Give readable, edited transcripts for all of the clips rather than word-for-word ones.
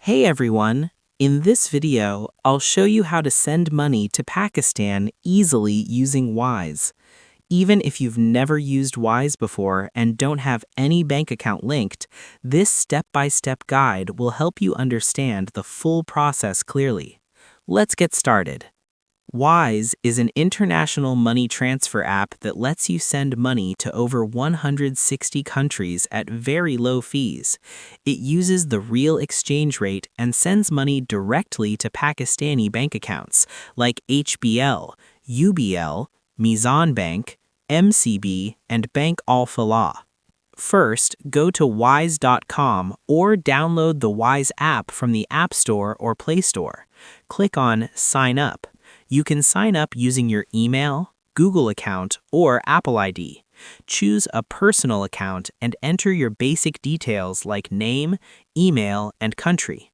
Hey everyone! In this video, I'll show you how to send money to Pakistan easily using Wise. Even if you've never used Wise before and don't have any bank account linked, this step-by-step guide will help you understand the full process clearly. Let's get started. Wise is an international money transfer app that lets you send money to over 160 countries at very low fees. It uses the real exchange rate and sends money directly to Pakistani bank accounts like HBL, UBL, Mizan Bank, MCB, and Bank Al Falah. First, go to wise.com or download the Wise app from the App Store or Play Store. Click on Sign Up. You can sign up using your email, Google account, or Apple ID. Choose a personal account and enter your basic details like name, email, and country.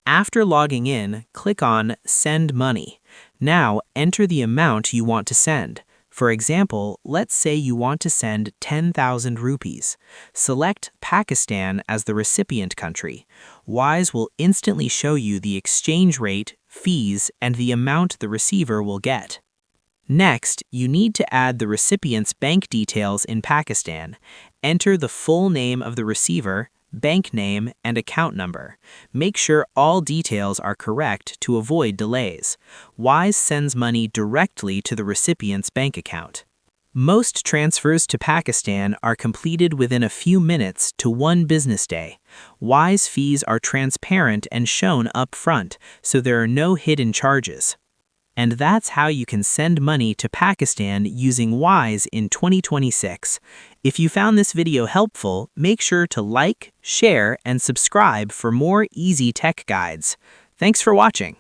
After logging in, click on Send Money. Now enter the amount you want to send. For example, let's say you want to send 10,000 rupees. Select Pakistan as the recipient country. Wise will instantly show you the exchange rate, fees, and the amount the receiver will get. Next, you need to add the recipient's bank details in Pakistan. Enter the full name of the receiver, bank name, and account number. Make sure all details are correct to avoid delays. Wise sends money directly to the recipient's bank account. Most transfers to Pakistan are completed within a few minutes to one business day. Wise fees are transparent and shown up front, so there are no hidden charges. And that's how you can send money to Pakistan using Wise in 2026. If you found this video helpful, make sure to like, share, and subscribe for more easy tech guides. Thanks for watching.